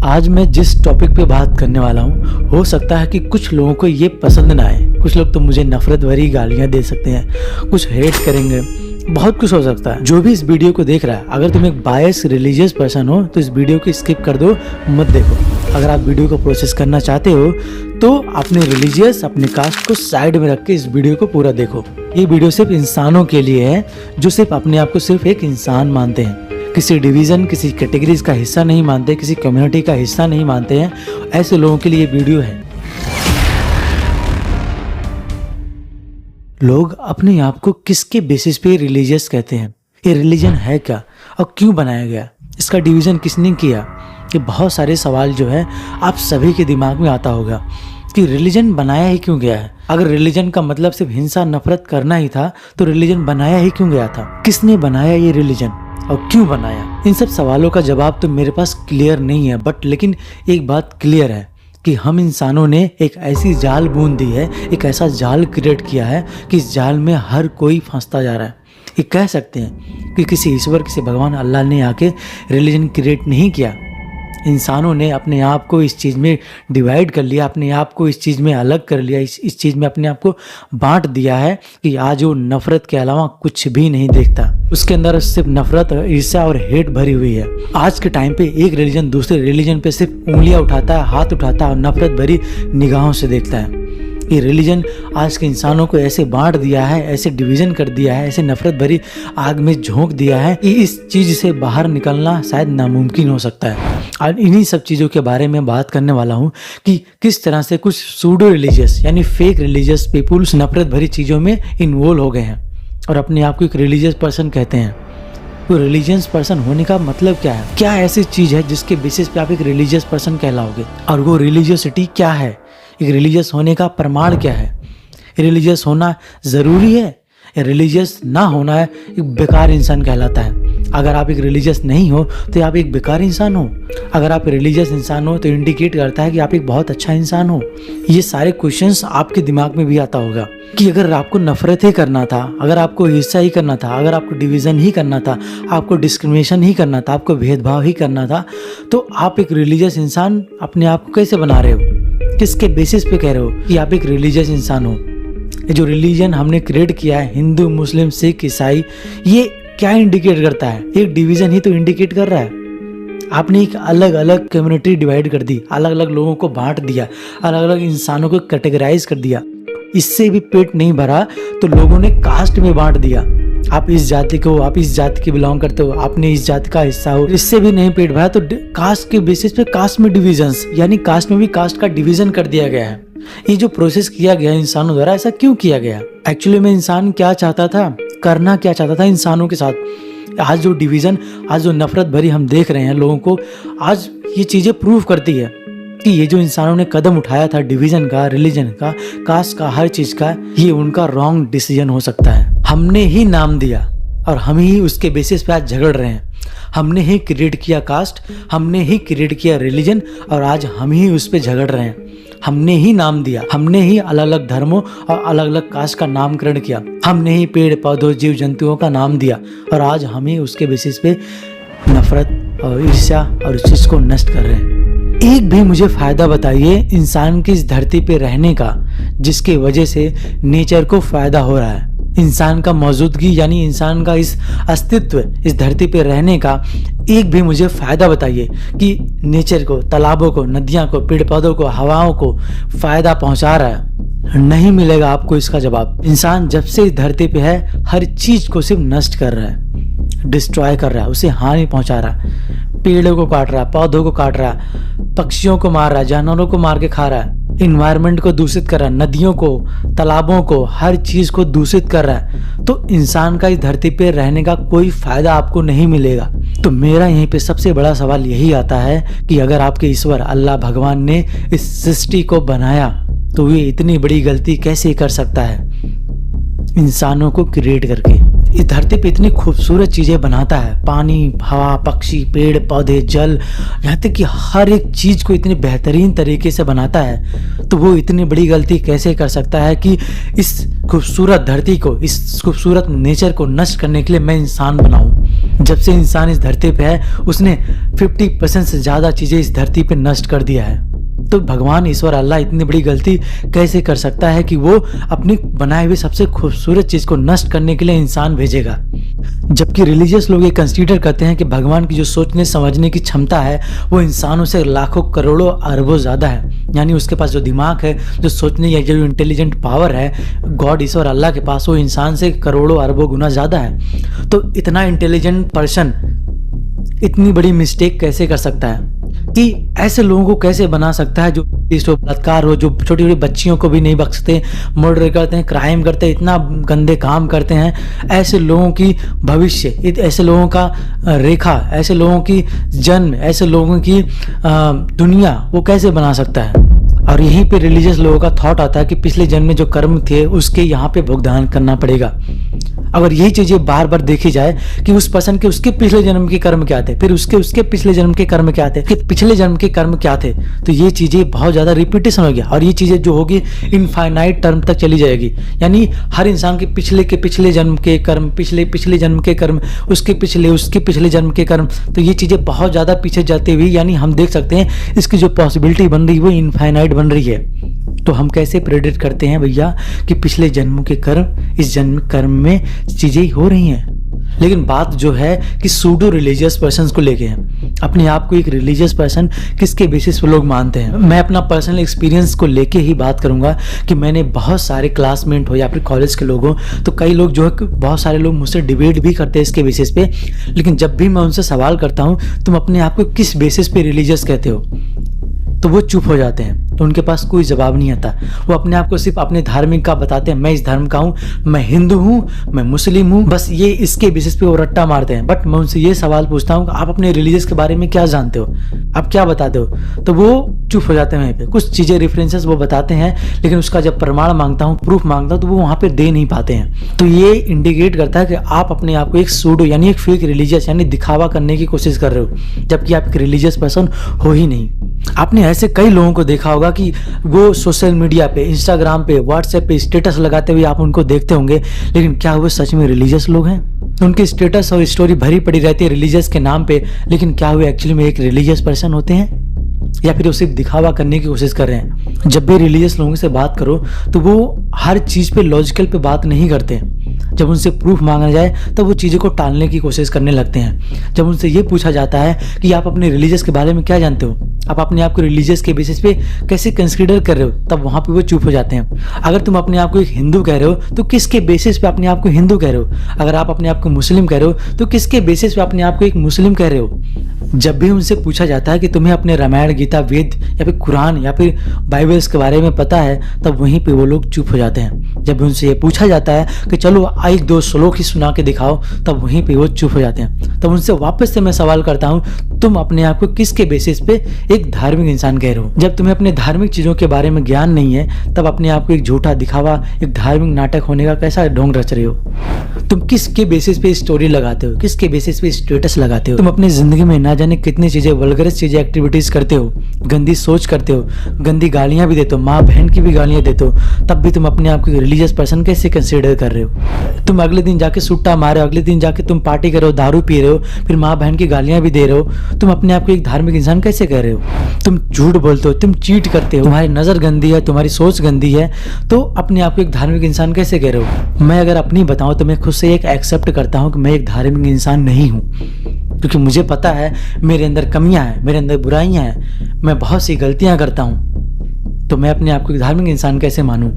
आज मैं जिस टॉपिक पे बात करने वाला हूँ, हो सकता है कि कुछ लोगों को ये पसंद ना आए। कुछ लोग तो मुझे नफरत भरी गालियाँ दे सकते हैं, कुछ हेट करेंगे, बहुत कुछ हो सकता है। जो भी इस वीडियो को देख रहा है, अगर तुम एक बायस रिलीजियस पर्सन हो तो इस वीडियो को स्किप कर दो, मत देखो। अगर आप वीडियो को प्रोसेस करना चाहते हो तो अपने रिलीजियस, अपने कास्ट को साइड में रख के इस वीडियो को पूरा देखो। ये वीडियो सिर्फ इंसानों के लिए है जो सिर्फ अपने आप को सिर्फ एक इंसान मानते हैं, किसी डिवीज़न, किसी कैटेगरीज का हिस्सा नहीं मानते, किसी कम्युनिटी का हिस्सा नहीं मानते हैं। ऐसे लोगों के लिए ये वीडियो है। लोग अपने आप को किसके बेसिस पे रिलीजियस कहते हैं? ये रिलीजन है क्या और क्यों बनाया गया? इसका डिवीज़न किसने किया? ये बहुत सारे सवाल जो है आप सभी के दिमाग में आता होगा कि रिलीजन बनाया ही क्यों गया है। अगर रिलीजन का मतलब सिर्फ हिंसा नफरत करना ही था तो रिलीजन बनाया ही क्यों गया था? किसने बनाया ये रिलीजन और क्यों बनाया? इन सब सवालों का जवाब तो मेरे पास क्लियर नहीं है, बट लेकिन एक बात क्लियर है कि हम इंसानों ने एक ऐसी जाल बूंद दी है, एक ऐसा जाल क्रिएट किया है कि इस जाल में हर कोई फंसता जा रहा है। ये कह सकते हैं कि किसी ईश्वर, किसी भगवान अल्लाह ने आके रिलीजन क्रिएट नहीं किया। इंसानों ने अपने आप को इस चीज़ में डिवाइड कर लिया, अपने आप को इस चीज़ में अलग कर लिया, इस चीज़ में अपने आप को बांट दिया है कि आज वो नफरत के अलावा कुछ भी नहीं देखता। उसके अंदर सिर्फ नफरत, ईर्ष्या और हेट भरी हुई है। आज के टाइम पे एक रिलीजन दूसरे रिलीजन पे सिर्फ उंगलियां उठाता है, हाथ उठाता है और नफरत भरी निगाहों से देखता है। ये रिलीजन आज के इंसानों को ऐसे बांट दिया है, ऐसे डिवीज़न कर दिया है, ऐसे नफरत भरी आग में झोंक दिया है कि इस चीज़ से बाहर निकलना शायद नामुमकिन हो सकता है। और इन्हीं सब चीज़ों के बारे में बात करने वाला हूँ कि किस तरह से कुछ सूडो रिलीजियस यानी फेक रिलीजियस पीपुल्स नफरत भरी चीज़ों में इन्वॉल्व हो गए हैं और अपने आप को एक रिलीजियस पर्सन कहते हैं। तो रिलीजियस पर्सन होने का मतलब क्या है? क्या ऐसी चीज़ है जिसके बेसिस पे आप एक रिलीजियस पर्सन कहलाओगे? और वो रिलीजियसिटी क्या है? एक रिलीजियस होने का प्रमाण क्या है? रिलीजियस होना ज़रूरी है या रिलीजियस ना होना है एक बेकार इंसान कहलाता है? अगर आप एक रिलीजियस नहीं हो तो आप एक बेकार इंसान हो। अगर आप रिलीजियस इंसान हो तो इंडिकेट करता है कि आप एक बहुत अच्छा इंसान हो। ये सारे क्वेश्चंस आपके दिमाग में भी आता होगा कि अगर आपको नफरत ही करना था, अगर आपको ईर्ष्या ही करना था, अगर आपको डिवीज़न ही करना था, आपको डिस्क्रिमिनेशन ही करना था, आपको भेदभाव ही करना था, तो आप एक रिलीजियस इंसान अपने आप को कैसे बना रहे हो? किसके बेसिस पे कह रहे हो कि आप एक रिलीजियस इंसान हो? ये जो रिलीजन हमने क्रिएट किया है, हिंदू, मुस्लिम, सिख, ईसाई, ये क्या इंडिकेट करता है? एक डिवीज़न ही तो इंडिकेट कर रहा है। आपने एक अलग अलग कम्युनिटी डिवाइड कर दी, अलग अलग लोगों को बांट दिया, अलग अलग इंसानों को कैटेगराइज कर दिया। इससे भी पेट नहीं भरा तो लोगों ने कास्ट में बांट दिया। आप इस जाति को, आप इस जाति के बिलोंग करते हो, आपने इस जाति का हिस्सा हो। इससे भी नहीं पेट भरा तो कास्ट के बेसिस पे कास्ट में डिविजन्स, यानी कास्ट में भी कास्ट का डिवीजन कर दिया गया है। ये जो प्रोसेस किया गया इंसानों द्वारा, ऐसा क्यों किया गया? एक्चुअली में इंसान क्या चाहता था, करना क्या चाहता था इंसानों के साथ? आज जो डिवीज़न, आज जो नफरत भरी हम देख रहे हैं लोगों को, आज ये चीज़ें प्रूव करती है कि ये जो इंसानों ने कदम उठाया था डिवीज़न का, रिलीजन का, कास्ट का, हर चीज़ का, ये उनका रॉन्ग डिसीजन हो सकता है। हमने ही नाम दिया और हम ही उसके बेसिस पे आज झगड़ रहे हैं। हमने ही क्रिएट किया कास्ट, हमने ही क्रिएट किया रिलीजन और आज हम ही उस पे झगड़ रहे हैं। हमने ही नाम दिया, हमने ही अलग अलग धर्मों और अलग अलग कास्ट का नामकरण किया, हमने ही पेड़ पौधों, जीव जंतुओं का नाम दिया और आज हम ही उसके बेसिस पे नफरत और ईर्ष्या और इस चीज़ को नष्ट कर रहे हैं। एक भी मुझे फायदा बताइए इंसान की इस धरती पे रहने का जिसके वजह से नेचर को फायदा हो रहा है। इंसान का मौजूदगी यानी इंसान का इस अस्तित्व, इस धरती पे रहने का एक भी मुझे फायदा बताइए कि नेचर को, तालाबों को, नदियां को, पेड़ पौधों को, हवाओं को फायदा पहुंचा रहा है। नहीं मिलेगा आपको इसका जवाब। इंसान जब से इस धरती पे है हर चीज को सिर्फ नष्ट कर रहा है, डिस्ट्रॉय कर रहा है, उसे हानि पहुंचा रहा है। पेड़ों को काट रहा है, पौधों को काट रहा है, पक्षियों को मार रहा है, जानवरों को मार के खा रहा है, इन्वायरमेंट को दूषित कर रहा है, नदियों को, तालाबों को, हर चीज को दूषित कर रहा है। तो इंसान का इस धरती पे रहने का कोई फायदा आपको नहीं मिलेगा। तो मेरा यहीं पे सबसे बड़ा सवाल यही आता है कि अगर आपके ईश्वर अल्लाह भगवान ने इस सृष्टि को बनाया तो ये इतनी बड़ी गलती कैसे कर सकता है इंसानों को क्रिएट करके? इस धरती पे इतनी खूबसूरत चीज़ें बनाता है, पानी, हवा, पक्षी, पेड़ पौधे, जल, यहाँ तक कि हर एक चीज़ को इतनी बेहतरीन तरीके से बनाता है, तो वो इतनी बड़ी गलती कैसे कर सकता है कि इस खूबसूरत धरती को, इस खूबसूरत नेचर को नष्ट करने के लिए मैं इंसान बनाऊं? जब से इंसान इस धरती पे है उसने 50% से ज़्यादा चीज़ें इस धरती पे नष्ट कर दिया है। तो भगवान ईश्वर अल्लाह इतनी बड़ी गलती कैसे कर सकता है कि वो अपनी बनाए हुए सबसे खूबसूरत चीज़ को नष्ट करने के लिए इंसान भेजेगा। जबकि रिलीजियस लोग ये कंसीडर करते हैं कि भगवान की जो सोचने समझने की क्षमता है वो इंसानों से लाखों करोड़ों अरबों ज़्यादा है। यानी उसके पास जो दिमाग है, जो सोचने या जो इंटेलिजेंट पावर है गॉड ईश्वर अल्लाह के पास, वो इंसान से करोड़ों अरबों गुना ज़्यादा है। तो इतना इंटेलिजेंट पर्सन इतनी बड़ी मिस्टेक कैसे कर सकता है कि ऐसे लोगों को कैसे बना सकता है जो बलात्कार हो, जो छोटी छोटी बच्चियों को भी नहीं बख्शते, मर्डर करते हैं, क्राइम करते हैं, इतना गंदे काम करते हैं। ऐसे लोगों की भविष्य, ऐसे लोगों का रेखा, ऐसे लोगों की जन्म, ऐसे लोगों की दुनिया वो कैसे बना सकता है। और यहीं पे रिलीजियस लोगों का थॉट आता है कि पिछले जन्म में जो कर्म थे उसके यहाँ पे भुगतान करना पड़ेगा। अगर यही चीजें बार बार देखी जाए कि उस पर्सन के उसके पिछले जन्म के कर्म क्या थे, फिर उसके पिछले जन्म के कर्म क्या थे, कि पिछले जन्म के कर्म क्या थे, तो ये चीजें बहुत ज्यादा रिपीटेशन हो गया और ये चीजें जो होगी इनफाइनाइट टर्म तक चली जाएगी। यानी हर इंसान के पिछले जन्म के कर्म, पिछले जन्म के कर्म, उसके पिछले जन्म के कर्म, तो ये चीजें बहुत ज्यादा पीछे जाती हुई, यानी हम देख सकते हैं इसकी जो पॉसिबिलिटी बन रही है वो इनफाइनाइट बन रही है। तो हम कैसे प्रेडिक्ट करते हैं भैया कि पिछले जन्मों के कर्म इस जन्म कर्म में चीजें हो रही हैं। लेकिन बात जो है कि सूडो रिलीजियस पर्सन को लेके है। अपने आप को एक रिलीजियस पर्सन किसके बेसिस पर लोग मानते हैं। मैं अपना पर्सनल एक्सपीरियंस को लेके ही बात करूंगा कि मैंने बहुत सारे क्लासमेट हो या फिर कॉलेज के लोग हो, तो कई लोग जो है, बहुत सारे लोग मुझसे डिबेट भी करते हैं इसके बेसिस पे। लेकिन जब भी मैं उनसे सवाल करता हूँ तुम अपने आप को किस बेसिस पे रिलीजियस कहते हो, तो वो चुप हो जाते हैं। तो उनके पास कोई जवाब नहीं आता। वो अपने आप को सिर्फ अपने धार्मिक का बताते हैं, मैं इस धर्म का हूँ, मैं हिंदू हूँ, मैं मुस्लिम हूँ, बस ये इसके बेसिस पे वो रट्टा मारते हैं। बट मैं उनसे ये सवाल पूछता हूँ कि आप अपने रिलीजियस के बारे में क्या जानते हो, आप क्या बताते हो, तो वो चुप हो जाते हैं। वहीं पे कुछ चीज़ें रेफरेंसेस वो बताते हैं, लेकिन उसका जब प्रमाण मांगता हूँ, प्रूफ मांगता हूँ, तो वो वहाँ पे दे नहीं पाते हैं। तो ये इंडिकेट करता है कि आप अपने आप को एक सूडो यानी एक फेक रिलीजियस यानी दिखावा करने की कोशिश कर रहे हो, जबकि आप एक रिलीजियस पर्सन हो ही नहीं। आपने ऐसे कई लोगों को देखा होगा कि वो सोशल मीडिया पे, इंस्टाग्राम पे, व्हाट्सएप पे स्टेटस लगाते हुए आप उनको देखते होंगे, लेकिन क्या वो सच में रिलीजियस लोग हैं? उनकी स्टेटस और स्टोरी भरी पड़ी रहती है रिलीजियस के नाम पे, लेकिन क्या वो एक्चुअली में एक रिलीजियस पर्सन होते हैं या फिर वो सिर्फ दिखावा करने की कोशिश कर रहे हैं? जब भी रिलीजियस लोगों से बात करो तो वो हर चीज़ पे लॉजिकल पे बात नहीं करते। जब उनसे प्रूफ मांगा जाए तब वो चीज़ों को टालने की कोशिश करने लगते हैं। जब उनसे ये पूछा जाता है कि आप अपने रिलीजियस के बारे में क्या जानते हो, आप अपने आप को रिलीजियस के बेसिस पे कैसे कंसीडर कर रहे हो, तब वहाँ पे वो चुप हो जाते हैं। अगर तुम अपने आप को एक हिंदू कह रहे हो तो किसके बेसिस पे अपने आप को हिंदू कह रहे हो? अगर आप अपने आप को मुस्लिम कह रहे हो तो किसके बेसिस पे अपने आप को एक मुस्लिम कह रहे हो? जब भी उनसे पूछा जाता है कि तुम्हें अपने रामायण, गीता, वेद या फिर कुरान या फिर बाइबल्स के बारे में पता है, तब वहीं पे वो लोग चुप हो जाते हैं। जब उनसे ये पूछा जाता है कि चलो एक दो श्लोक ही सुना के दिखाओ, तब वहीं पे वो चुप हो जाते हैं। तब उनसे वापस से मैं सवाल करता हूँ, तुम अपने आप को किसके बेसिस पे एक धार्मिक इंसान कह रहे हो? जब तुम्हें अपने धार्मिक चीजों के बारे में ज्ञान नहीं है, तब अपने आप को एक झूठा दिखावा, एक धार्मिक नाटक होने का कैसा ढोंग रच रहे हो? तुम किसके बेसिस पे स्टोरी लगाते हो, किसके बेसिस पे स्टेटस लगाते हो? तुम अपनी जिंदगी में ना जाने कितनी चीजें, वल्गरस चीजें, एक्टिविटीज करते हो, गंदी सोच करते हो, गंदी गालियां भी देते हो, माँ बहन की भी गालियां देते हो, तब भी तुम अपने आप को रिलीजियस पर्सन कैसे कंसीडर कर रहे हो? तुम अगले दिन जाके सुट्टा मारे हो, अगले दिन जाके तुम पार्टी कर रहे हो, दारू पी रहे हो, फिर माँ बहन की गालियां भी दे रहे हो, तुम अपने आप को एक धार्मिक इंसान कैसे कह रहे हो? तुम झूठ बोलते हो, तुम चीट करते हो, तुम्हारी नजर गंदी है, तुम्हारी सोच गंदी है, तो अपने आप को एक धार्मिक इंसान कैसे कह रहे हो? मैं अगर अपनी बताऊं तो मैं खुद से एक एक्सेप्ट करता हूं कि मैं एक धार्मिक इंसान नहीं हूं, क्योंकि मुझे पता है मेरे अंदर कमियां हैं, मेरे अंदर बुराइयां हैं, मैं बहुत सी गलतियां करता हूं। तो मैं अपने आप को एक धार्मिक इंसान कैसे मानूं?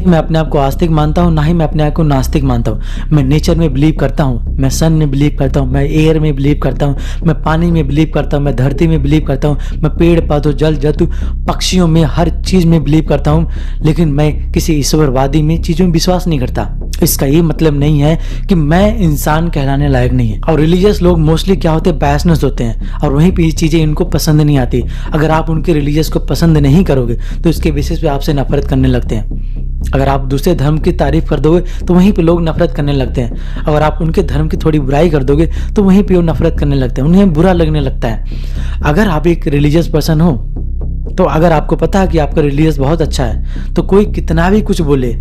मैं अपने आप को आस्तिक मानता हूँ, ना ही मैं अपने आप को नास्तिक मानता हूँ। मैं नेचर में बिलीव करता हूँ, मैं सन में बिलीव करता हूँ, मैं एयर में बिलीव करता हूँ, मैं पानी में बिलीव करता हूँ, मैं धरती में बिलीव करता हूँ, मैं पेड़ पौधों, जल जंतु, पक्षियों में, हर चीज़ में बिलीव करता हूँ। लेकिन मैं किसी ईश्वरवादी में चीज़ों में विश्वास नहीं करता। इसका ये मतलब नहीं है कि मैं इंसान कहलाने लायक नहीं है। और रिलीजियस लोग मोस्टली क्या होते हैं, बैसनेस होते हैं, और वहीं पे ये चीज़ें इनको पसंद नहीं आती। अगर आप उनके रिलीजियस को पसंद नहीं करोगे तो इसके बेसिस पे आपसे नफरत करने लगते हैं। अगर आप दूसरे धर्म की तारीफ कर दोगे तो वहीं पे लोग नफरत करने लगते हैं। अगर आप उनके धर्म की थोड़ी बुराई कर दोगे तो वहीं पे वो नफरत करने लगते हैं, उन्हें बुरा लगने लगता है। अगर आप एक रिलीजियस पर्सन हो तो अगर आपको पता है कि आपका रिलीजियस बहुत अच्छा है, तो कोई कितना भी कुछ बोले,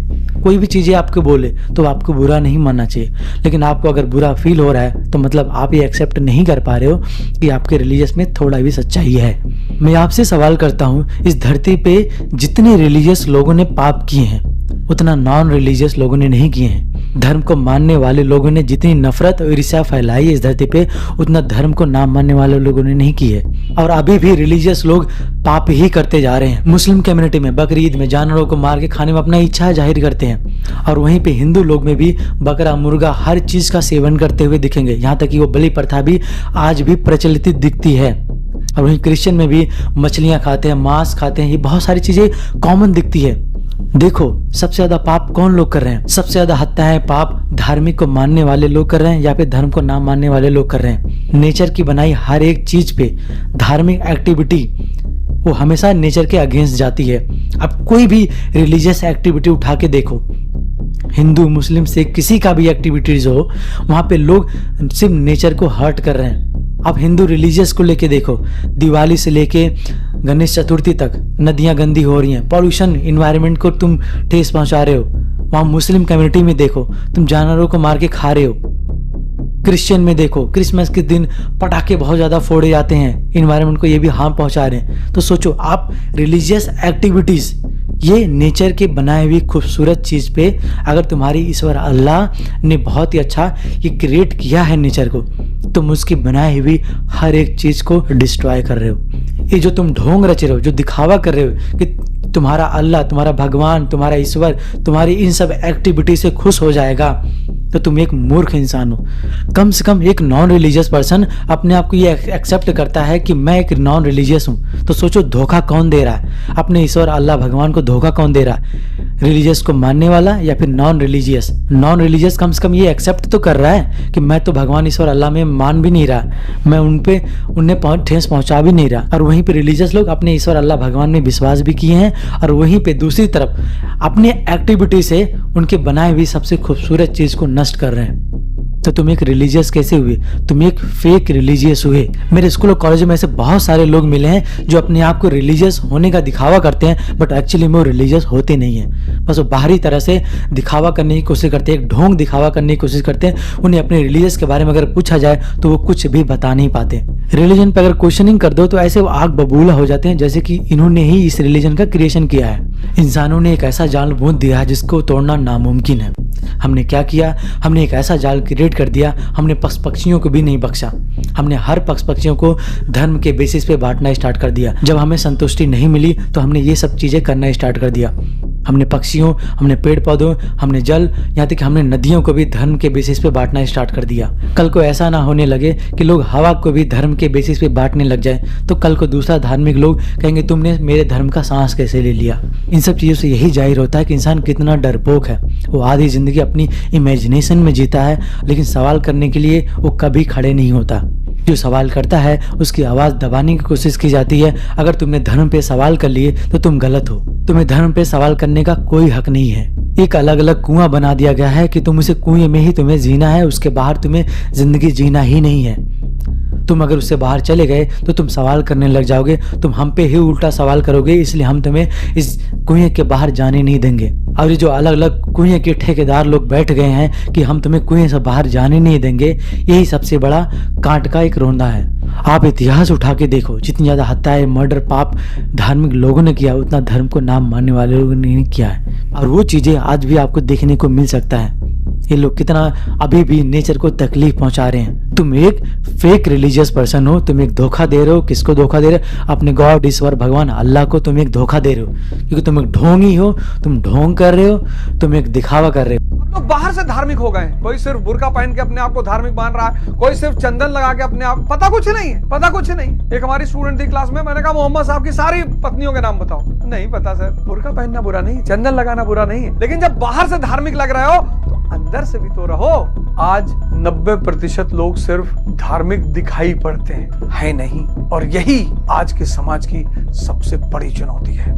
कोई भी चीज़ें आपको बोले, तो आपको बुरा नहीं मानना चाहिए। लेकिन आपको अगर बुरा फील हो रहा है तो मतलब आप ये एक्सेप्ट नहीं कर पा रहे हो कि आपके रिलीजियस में थोड़ा भी सच्चाई है। मैं आपसे सवाल करता हूँ, इस धरती पे जितने रिलीजियस लोगों ने पाप किए हैं उतना नॉन रिलीजियस लोगों ने नहीं किए हैं। धर्म को मानने वाले लोगों ने जितनी नफरत और ईर्ष्या फैलाई है इस धरती पे, उतना धर्म को ना मानने वाले लोगों ने नहीं की है। और अभी भी रिलीजियस लोग पाप ही करते जा रहे हैं। मुस्लिम कम्युनिटी में बकरी ईद में जानवरों को मार के खाने में अपना इच्छा जाहिर करते हैं, और वहीं पे हिंदू लोग में भी बकरा मुर्गा हर चीज का सेवन करते हुए दिखेंगे। यहाँ तक कि वो बलि प्रथा भी आज भी प्रचलित दिखती है। और वहीं क्रिश्चियन में भी मछलियां खाते हैं, मांस खाते हैं, ये बहुत सारी चीजें कॉमन दिखती है। देखो सबसे ज्यादा पाप कौन लोग कर रहे हैं? सबसे ज्यादा हत्याएं पाप धार्मिक को मानने वाले लोग कर रहे हैं या फिर धर्म को ना मानने वाले लोग कर रहे हैं। नेचर की बनाई हर एक चीज पे धार्मिक एक्टिविटी वो हमेशा नेचर के अगेंस्ट जाती है। अब कोई भी रिलीजियस एक्टिविटी उठा के देखो, हिंदू मुस्लिम से किसी का भी एक्टिविटीज हो, वहां पे लोग सिर्फ नेचर को हर्ट कर रहे हैं। अब हिंदू रिलीजियस को लेके देखो, दिवाली से लेके गणेश चतुर्थी तक नदियां गंदी हो रही हैं, पॉल्यूशन इन्वायरमेंट को तुम ठेस पहुंचा रहे हो। वहां मुस्लिम कम्युनिटी में देखो, तुम जानवरों को मार के खा रहे हो। क्रिश्चियन में देखो, क्रिसमस के दिन पटाखे बहुत ज्यादा फोड़े जाते हैं, इन्वायरमेंट को ये भी हार्म पहुंचा रहे हैं। तो सोचो आप रिलीजियस एक्टिविटीज, ये नेचर के बनाए हुई खूबसूरत चीज पे अगर तुम्हारी ईश्वर अल्लाह ने बहुत ही अच्छा ये क्रिएट किया है नेचर को, तुम उसकी बनाई हुई हर एक चीज को डिस्ट्रॉय कर रहे हो। ये जो तुम ढोंग रच रहे हो, जो दिखावा कर रहे हो कि तुम्हारा अल्लाह, तुम्हारा भगवान, तुम्हारा ईश्वर तुम्हारी इन सब एक्टिविटी से खुश हो जाएगा, तो तुम एक मूर्ख इंसान हो। कम से कम एक नॉन रिलीजियस पर्सन अपने आप को ये एक्सेप्ट करता है कि मैं एक नॉन रिलीजियस हूँ। तो सोचो धोखा कौन दे रहा है? अपने ईश्वर अल्लाह भगवान को धोखा कौन दे रहा है? रिलीजियस को मानने वाला या फिर नॉन रिलीजियस? नॉन रिलीजियस कम से कम ये एक्सेप्ट तो कर रहा है कि मैं तो भगवान ईश्वर अल्लाह में मान भी नहीं रहा, मैं उन्हें ठेस पहुंचा भी नहीं रहा। और वहीं पे रिलीजियस लोग अपने ईश्वर अल्लाह भगवान में विश्वास भी किए हैं, और वहीं पे दूसरी तरफ अपनी एक्टिविटी से उनके बनाए हुई सबसे खूबसूरत चीज को नष्ट कर रहे हैं। तो तुम एक रिलीजियस कैसे हुए? तुम एक फेक रिलीजियस हुए। मेरे स्कूल और कॉलेज में ऐसे बहुत सारे लोग मिले हैं जो अपने आप को रिलीजियस होने का दिखावा करते हैं, बट एक्चुअली में वो रिलीजियस होते नहीं है। बस वो बाहरी तरह से दिखावा करने की कोशिश करते हैं, एक ढोंग दिखावा करने की कोशिश करते हैं। उन्हें अपने रिलीजियस के बारे में अगर पूछा जाए तो वो कुछ भी बता नहीं पाते। रिलीजन पर अगर क्वेश्चनिंग कर दो तो ऐसे वो आग बबूला हो जाते हैं जैसे कि इन्होंने ही इस रिलीजन का क्रिएशन किया है। इंसानों ने एक ऐसा जाल बूंद दिया है जिसको तोड़ना नामुमकिन है। हमने क्या किया? हमने एक ऐसा जाल क्रिएट कर दिया, हमने पशु पक्षियों को भी नहीं बख्शा। हमने हर पशु पक्षियों को धर्म के बेसिस पे बांटना स्टार्ट कर दिया। जब हमें संतुष्टि नहीं मिली तो हमने ये सब चीजें करना स्टार्ट कर दिया। हमने पक्षियों, हमने पेड़ पौधों, हमने जल, यहाँ तक कि हमने नदियों को भी धर्म के बेसिस पे बांटना स्टार्ट कर दिया। कल को ऐसा ना होने लगे कि लोग हवा को भी धर्म के बेसिस पे बांटने लग जाए, तो कल को दूसरा धार्मिक लोग कहेंगे तुमने मेरे धर्म का सांस कैसे ले लिया। इन सब चीज़ों से यही जाहिर होता है कि इंसान कितना डरपोक है। वो आधी जिंदगी अपनी इमेजिनेशन में जीता है, लेकिन सवाल करने के लिए वो कभी खड़े नहीं होता। जो सवाल करता है उसकी आवाज़ दबाने की कोशिश की जाती है। अगर तुमने धर्म पे सवाल कर लिए तो तुम गलत हो। तुम्हें धर्म पे सवाल करने का कोई हक नहीं है। एक अलग अलग कुआं बना दिया गया है कि तुम उसे कुएं में ही तुम्हें जीना है, उसके बाहर तुम्हें जिंदगी जीना ही नहीं है। तुम अगर उससे बाहर चले गए तो तुम सवाल करने लग जाओगे, तुम हम पे ही उल्टा सवाल करोगे, इसलिए हम तुम्हें इस कुएं के बाहर जाने नहीं देंगे। और ये जो अलग अलग कुएं के ठेकेदार लोग बैठ गए हैं कि हम तुम्हें कुएं से बाहर जाने नहीं देंगे, यही सबसे बड़ा कांट का एक रोंदा है। आप इतिहास उठा के देखो, जितनी ज्यादा हत्याएं, मर्डर, पाप धार्मिक लोगों ने किया, उतना धर्म को नाम मानने वाले लोगों ने नहीं किया है। और वो चीजें आज भी आपको देखने को मिल सकता है। ये लोग कितना अभी भी नेचर को तकलीफ पहुंचा रहे हैं। तुम एक फेक रिलीजियस पर्सन हो, तुम एक धोखा दे रहे हो। किसको धोखा दे रहे हो? अपने गॉड, ईश्वर, भगवान, अल्लाह को तुम एक धोखा दे रहे हो, क्योंकि तुम एक ढोंगी हो। तुम ढोंग कर रहे हो, तुम एक दिखावा कर रहे हो। हम लोग बाहर से धार्मिक हो गए। कोई सिर्फ बुर्का पहन के अपने आप को धार्मिक मान रहा है, कोई सिर्फ चंदन लगा के अपने आप, पता कुछ नहीं है, पता कुछ नहीं। एक हमारी स्टूडेंट थी क्लास में, मैंने कहा मोहम्मद साहब की सारी पत्नियों के नाम बताओ। नहीं पता सर। बुर्का पहनना बुरा नहीं, चंदन लगाना बुरा नहीं है, लेकिन जब बाहर से धार्मिक लग रहे हो तो अंदर से भी तो रहो। आज 90% लोग सिर्फ धार्मिक दिखाई पड़ते हैं, है नहीं। और यही आज के समाज की सबसे बड़ी चुनौती है।